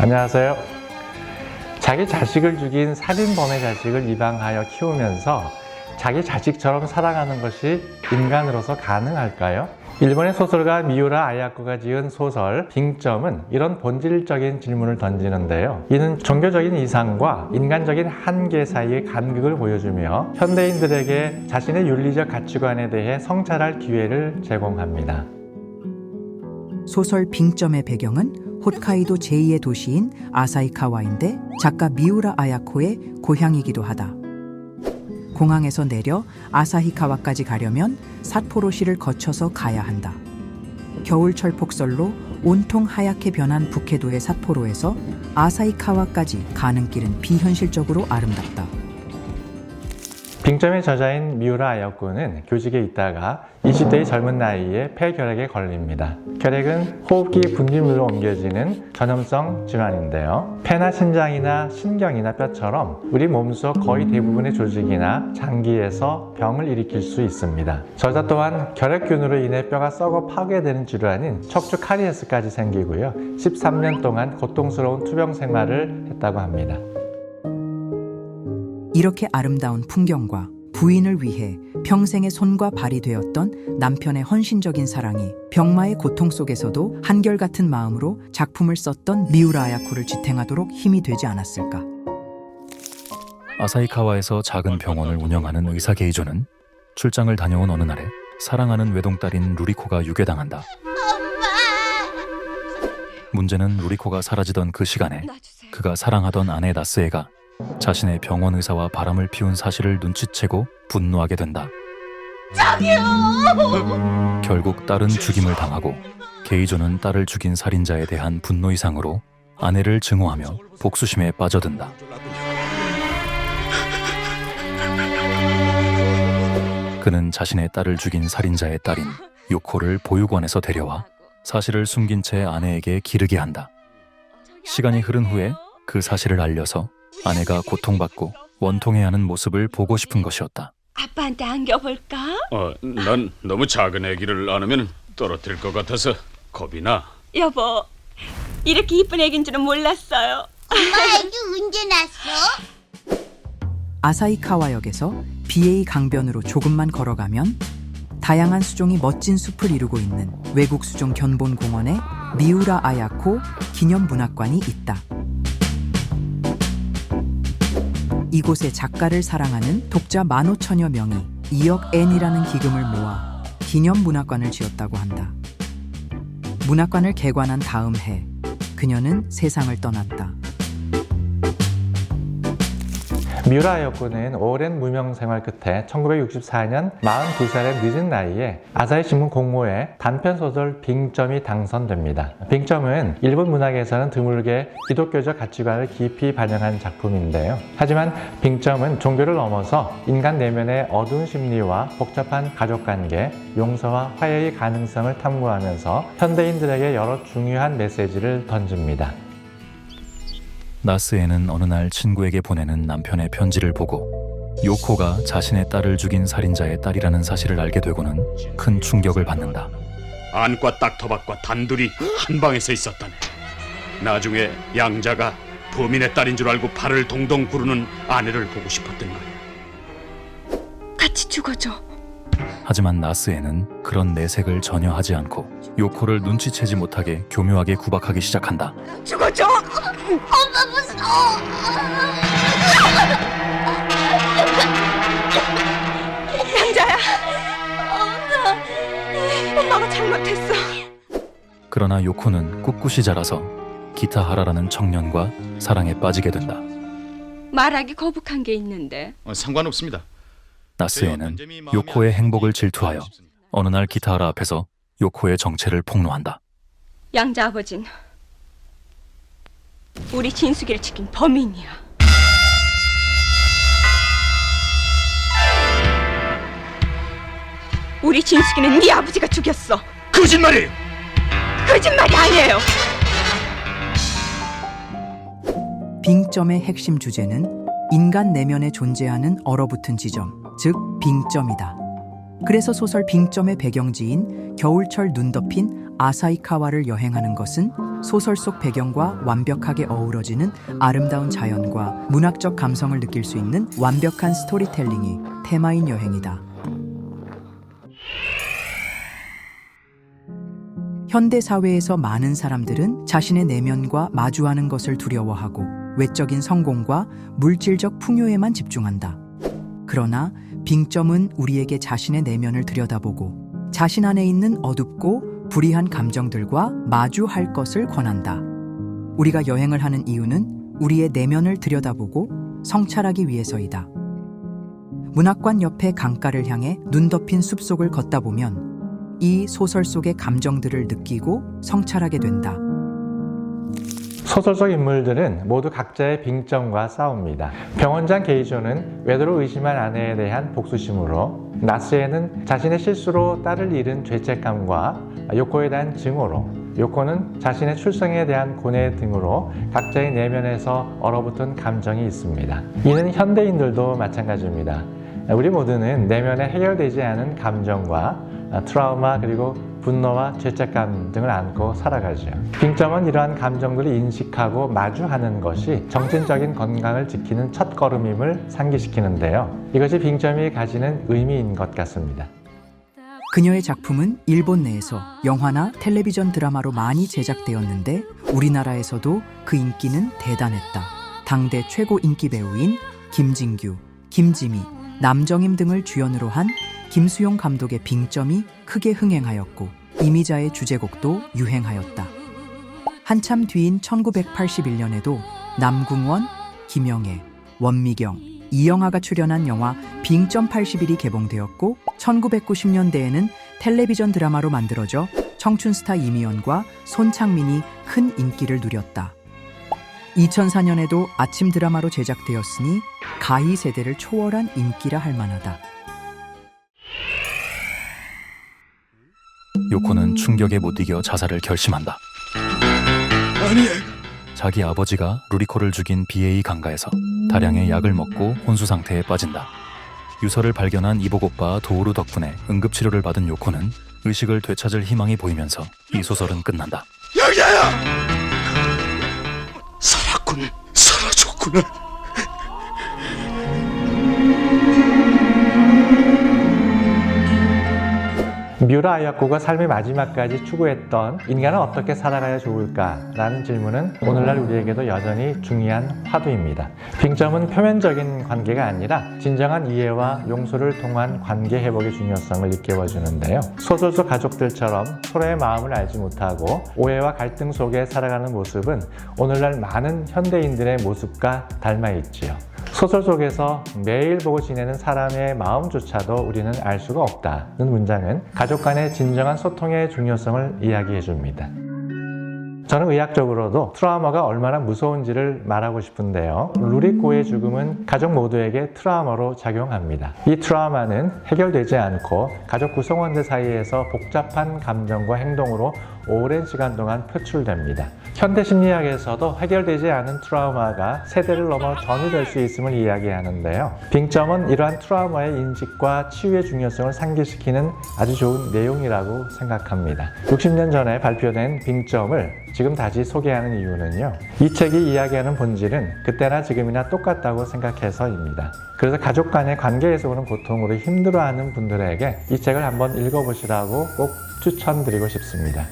안녕하세요. 자기 자식을 죽인 살인범의 자식을 입양하여 키우면서 자기 자식처럼 사랑하는 것이 인간으로서 가능할까요? 일본의 소설가 미우라 아야코가 지은 소설 빙점은 이런 본질적인 질문을 던지는데요. 이는 종교적인 이상과 인간적인 한계 사이의 간극을 보여주며 현대인들에게 자신의 윤리적 가치관에 대해 성찰할 기회를 제공합니다. 소설 빙점의 배경은 홋카이도 제2의 도시인 아사히카와인데 작가 미우라 아야코의 고향이기도 하다. 공항에서 내려 아사히카와까지 가려면 삿포로시를 거쳐서 가야 한다. 겨울철 폭설로 온통 하얗게 변한 북해도의 삿포로에서 아사히카와까지 가는 길은 비현실적으로 아름답다. 빙점의 저자인 미우라 아야코는 교직에 있다가 20대의 젊은 나이에 폐결핵에 걸립니다. 결핵은 호흡기 분비물로 옮겨지는 전염성 질환인데요. 폐나 신장이나 신경이나 뼈처럼 우리 몸속 거의 대부분의 조직이나 장기에서 병을 일으킬 수 있습니다. 저자 또한 결핵균으로 인해 뼈가 썩어 파괴되는 질환인 척추 카리에스까지 생기고요. 13년 동안 고통스러운 투병 생활을 했다고 합니다. 이렇게 아름다운 풍경과 부인을 위해 평생의 손과 발이 되었던 남편의 헌신적인 사랑이 병마의 고통 속에서도 한결같은 마음으로 작품을 썼던 미우라 아야코를 지탱하도록 힘이 되지 않았을까. 아사히카와에서 작은 병원을 운영하는 의사 게이조는 출장을 다녀온 어느 날에 사랑하는 외동딸인 루리코가 유괴당한다. 문제는 루리코가 사라지던 그 시간에 그가 사랑하던 아내 나스에가 자신의 병원 의사와 바람을 피운 사실을 눈치채고 분노하게 된다. 저기요! 결국 딸은 죽임을 당하고 게이조는 딸을 죽인 살인자에 대한 분노 이상으로 아내를 증오하며 복수심에 빠져든다. 그는 자신의 딸을 죽인 살인자의 딸인 요코를 보육원에서 데려와 사실을 숨긴 채 아내에게 기르게 한다. 시간이 흐른 후에 그 사실을 알려서 아내가 고통받고 원통해야 하는 모습을 보고 싶은 것이었다. 아빠한테 안겨볼까? 난 너무 작은 아기를 안으면 떨어뜨릴 것 같아서 겁이 나. 여보, 이렇게 이쁜 애기인 줄은 몰랐어요. 엄마 애기 언제 났어? 아사히카와역에서 BA 강변으로 조금만 걸어가면 다양한 수종이 멋진 숲을 이루고 있는 외국 수종 견본공원에 미우라 아야코 기념문학관이 있다. 이곳에 작가를 사랑하는 독자 15,000여 명이 2억 엔이라는 기금을 모아 기념문학관을 지었다고 한다. 문학관을 개관한 다음 해 그녀는 세상을 떠났다. 미우라 아야코는 오랜 무명 생활 끝에 1964년 42살의 늦은 나이에 아사히신문 공모에 단편소설 빙점이 당선됩니다. 빙점은 일본 문학에서는 드물게 기독교적 가치관을 깊이 반영한 작품인데요. 하지만 빙점은 종교를 넘어서 인간 내면의 어두운 심리와 복잡한 가족관계, 용서와 화해의 가능성을 탐구하면서 현대인들에게 여러 중요한 메시지를 던집니다. 나스에는 어느 날 친구에게 보내는 남편의 편지를 보고 요코가 자신의 딸을 죽인 살인자의 딸이라는 사실을 알게 되고는 큰 충격을 받는다. 안과 딱터박과 단둘이 한 방에서 있었다네. 나중에 양자가 범인의 딸인 줄 알고 발을 동동 구르는 아내를 보고 싶었던 거야. 같이 죽어줘. 하지만 나스에는 그런 내색을 전혀 하지 않고 요코를 눈치채지 못하게 교묘하게 구박하기 시작한다. 죽어줘! 엄마 무서워. 양자야! 엄마가 잘못했어. 그러나 요코는 꿋꿋이 자라서 기타하라라는 청년과 사랑에 빠지게 된다. 말하기 거북한 게 있는데. 상관없습니다. 나스에는 요코의 행복을 질투하여 어느 날 기타하라 앞에서 요코의 정체를 폭로한다. 양자 아버진 우리 진숙이를 지킨 범인이야. 우리 진숙이는 네 아버지가 죽였어. 거짓말이에요! 거짓말이 아니에요. 빙점의 핵심 주제는 인간 내면에 존재하는 얼어붙은 지점, 즉 빙점이다. 그래서 소설 빙점의 배경지인 겨울철 눈 덮인 아사히카와를 여행하는 것은 소설 속 배경과 완벽하게 어우러지는 아름다운 자연과 문학적 감성을 느낄 수 있는 완벽한 스토리텔링이 테마인 여행이다. 현대 사회에서 많은 사람들은 자신의 내면과 마주하는 것을 두려워하고 외적인 성공과 물질적 풍요에만 집중한다. 그러나 빙점은 우리에게 자신의 내면을 들여다보고 자신 안에 있는 어둡고 불이한 감정들과 마주할 것을 권한다. 우리가 여행을 하는 이유는 우리의 내면을 들여다보고 성찰하기 위해서이다. 문학관 옆에 강가를 향해 눈 덮인 숲속을 걷다 보면 이 소설 속의 감정들을 느끼고 성찰하게 된다. 소설 속 인물들은 모두 각자의 빙점과 싸웁니다. 병원장 게이조는 외도를 의심한 아내에 대한 복수심으로, 나스에는 자신의 실수로 딸을 잃은 죄책감과 요코에 대한 증오로, 요코는 자신의 출생에 대한 고뇌 등으로 각자의 내면에서 얼어붙은 감정이 있습니다. 이는 현대인들도 마찬가지입니다. 우리 모두는 내면에 해결되지 않은 감정과 트라우마 그리고 분노와 죄책감 등을 안고 살아가죠. 빙점은 이러한 감정들을 인식하고 마주하는 것이 정신적인 건강을 지키는 첫걸음임을 상기시키는데요. 이것이 빙점이 가지는 의미인 것 같습니다. 그녀의 작품은 일본 내에서 영화나 텔레비전 드라마로 많이 제작되었는데 우리나라에서도 그 인기는 대단했다. 당대 최고 인기 배우인 김진규, 김지미, 남정임 등을 주연으로 한 김수용 감독의 빙점이 크게 흥행하였고 이미자의 주제곡도 유행하였다. 한참 뒤인 1981년에도 남궁원, 김영애, 원미경, 이영하가 출연한 영화 빙점 81이 개봉되었고 1990년대에는 텔레비전 드라마로 만들어져 청춘스타 이미연과 손창민이 큰 인기를 누렸다. 2004년에도 아침 드라마로 제작되었으니 가히 세대를 초월한 인기라 할 만하다. 요코는 충격에 못 이겨 자살을 결심한다. 자기 아버지가 루리코를 죽인 BA 강가에서 다량의 약을 먹고 혼수 상태에 빠진다. 유서를 발견한 이복 오빠 도우루 덕분에 응급치료를 받은 요코는 의식을 되찾을 희망이 보이면서 이 소설은 끝난다. 여기야! 살았군, 살아줬구나. 뮤라 아야코가 삶의 마지막까지 추구했던 인간은 어떻게 살아가야 좋을까라는 질문은 오늘날 우리에게도 여전히 중요한 화두입니다. 빙점은 표면적인 관계가 아니라 진정한 이해와 용서를 통한 관계 회복의 중요성을 일깨워주는데요. 소설 속 가족들처럼 서로의 마음을 알지 못하고 오해와 갈등 속에 살아가는 모습은 오늘날 많은 현대인들의 모습과 닮아 있지요. 소설 속에서 매일 보고 지내는 사람의 마음조차도 우리는 알 수가 없다는 문장은 가족 간의 진정한 소통의 중요성을 이야기해 줍니다. 저는 의학적으로도 트라우마가 얼마나 무서운지를 말하고 싶은데요. 루리코의 죽음은 가족 모두에게 트라우마로 작용합니다. 이 트라우마는 해결되지 않고 가족 구성원들 사이에서 복잡한 감정과 행동으로 오랜 시간 동안 표출됩니다. 현대 심리학에서도 해결되지 않은 트라우마가 세대를 넘어 전이될 수 있음을 이야기하는데요. 빙점은 이러한 트라우마의 인식과 치유의 중요성을 상기시키는 아주 좋은 내용이라고 생각합니다. 60년 전에 발표된 빙점을 지금 다시 소개하는 이유는요. 이 책이 이야기하는 본질은 그때나 지금이나 똑같다고 생각해서입니다. 그래서 가족 간의 관계에서 오는 고통으로 힘들어하는 분들에게 이 책을 한번 읽어보시라고 꼭 추천드리고 싶습니다.